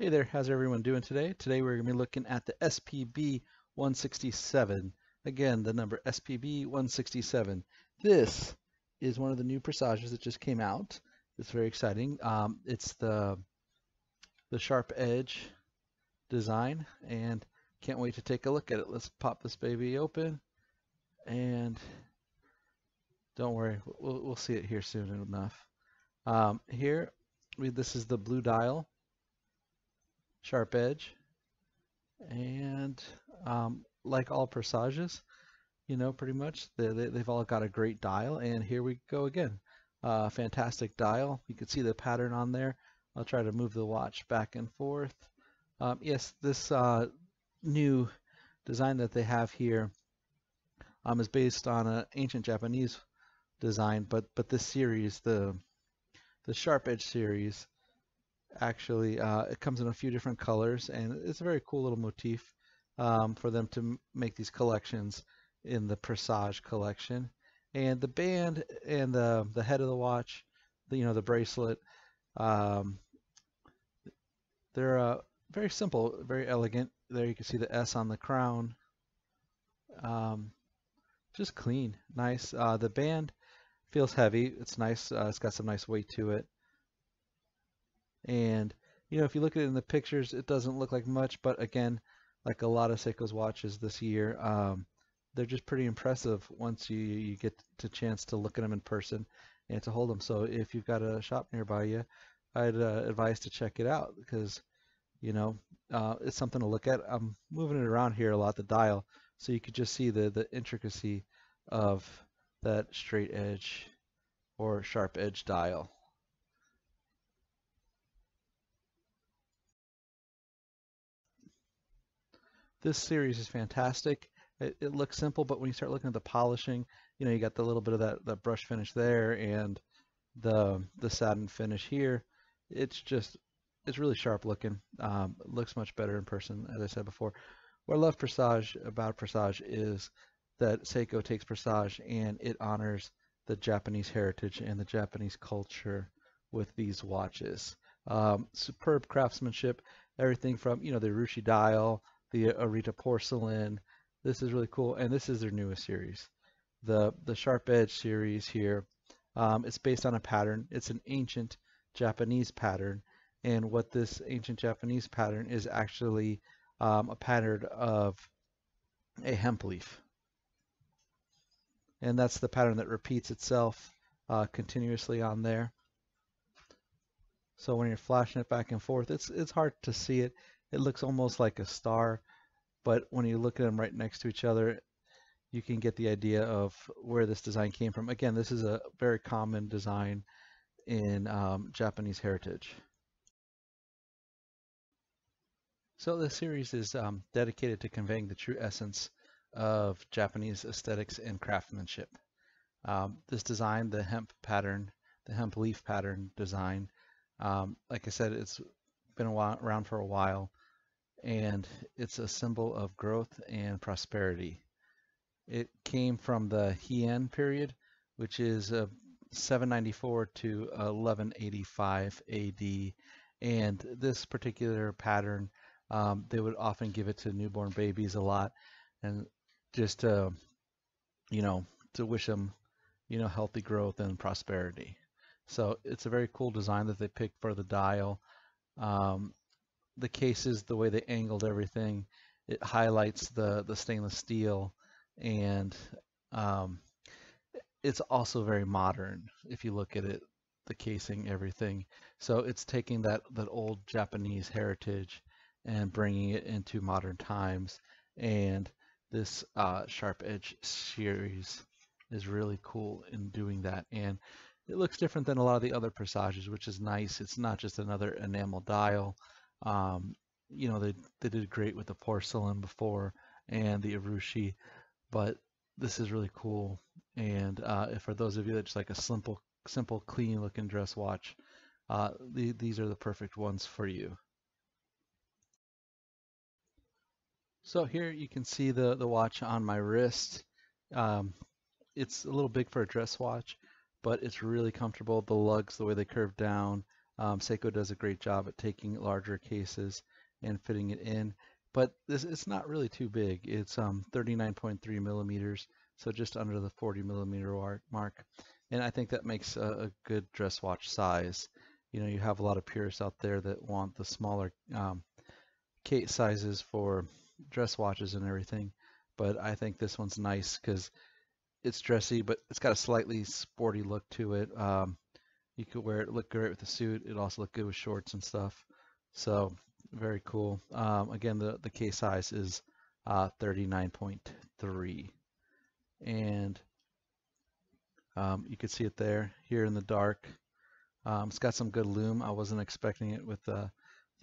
Hey there, how's everyone doing today? Today we're going to be looking at the SPB167. Again, the number SPB167. This is one of the new Presages that just came out. It's very exciting. It's the sharp edge design, and can't wait to take a look at it. Let's pop this baby open, and don't worry, we'll see it here soon enough. This is the blue dial, sharp edge. And like all Presages, pretty much they've all got a great dial. And here we go again. Fantastic dial. You can see the pattern on there. I'll try to move the watch back and forth. Yes, this new design that they have here is based on an ancient Japanese design, but this series, the Sharp Edge series, actually it comes in a few different colors, and it's a very cool little motif for them to make these collections in the Presage collection. And the band and the head of the watch, the bracelet, they're very simple, very elegant. There you can see the S on the crown. Just clean, nice. The band feels heavy. It's nice. It's got some nice weight to it. And if you look at it in the pictures, it doesn't look like much, but again, like a lot of Seiko's watches this year, they're just pretty impressive once you get the chance to look at them in person and to hold them. So if you've got a shop nearby you, I'd advise to check it out, because it's something to look at. I'm moving it around here a lot, the dial, so you could just see the intricacy of that straight edge or sharp edge dial. This series is fantastic. It looks simple, but when you start looking at the polishing, you got the little bit of that brush finish there, and the satin finish here. It's really sharp looking. It looks much better in person, as I said before. What I love about Presage is that Seiko takes Presage and it honors the Japanese heritage and the Japanese culture with these watches. Superb craftsmanship, everything from the Urushi dial, the Arita porcelain. This is really cool, and this is their newest series, the Sharp Edge series here. It's based on a pattern. It's an ancient Japanese pattern, and what this ancient Japanese pattern is actually a pattern of a hemp leaf, and that's the pattern that repeats itself continuously on there. So when you're flashing it back and forth, it's hard to see it. It looks almost like a star, but when you look at them right next to each other, you can get the idea of where this design came from. Again, this is a very common design in Japanese heritage. So this series is dedicated to conveying the true essence of Japanese aesthetics and craftsmanship. This design, the hemp pattern, the hemp leaf pattern design, like I said, it's been around for a while, and it's a symbol of growth and prosperity. It came from the Heian period, which is 794 to 1185 AD, and this particular pattern, they would often give it to newborn babies a lot, and just to wish them healthy growth and prosperity. So it's a very cool design that they picked for the dial. The cases, the way they angled everything, it highlights the stainless steel, and it's also very modern if you look at it, the casing, everything. So it's taking that old Japanese heritage and bringing it into modern times, and this Sharp Edge series is really cool in doing that. And it looks different than a lot of the other Presages, which is nice. It's not just another enamel dial. They did great with the porcelain before and the Urushi, but this is really cool. And for those of you that just like a simple, clean looking dress watch, these are the perfect ones for you. So here you can see the watch on my wrist. It's a little big for a dress watch, but it's really comfortable. The lugs, the way they curve down, Seiko does a great job at taking larger cases and fitting it in, but it's not really too big. It's 39.3 millimeters, so just under the 40 millimeter mark. And I think that makes a good dress watch size. You know, you have a lot of purists out there that want the smaller case sizes for dress watches and everything, but I think this one's nice because it's dressy, but it's got a slightly sporty look to it. You could wear it, look great with a suit. It also look good with shorts and stuff. So very cool. Again, the case size is 39.3, and you can see it there here in the dark. It's got some good lume. I wasn't expecting it with the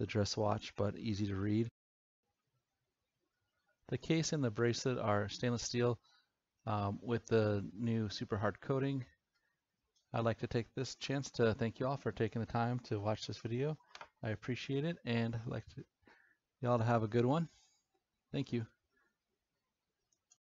dress watch, but easy to read. The case and the bracelet are stainless steel with the new super hard coating. I'd like to take this chance to thank you all for taking the time to watch this video. I appreciate it, and I'd like y'all to have a good one. Thank you.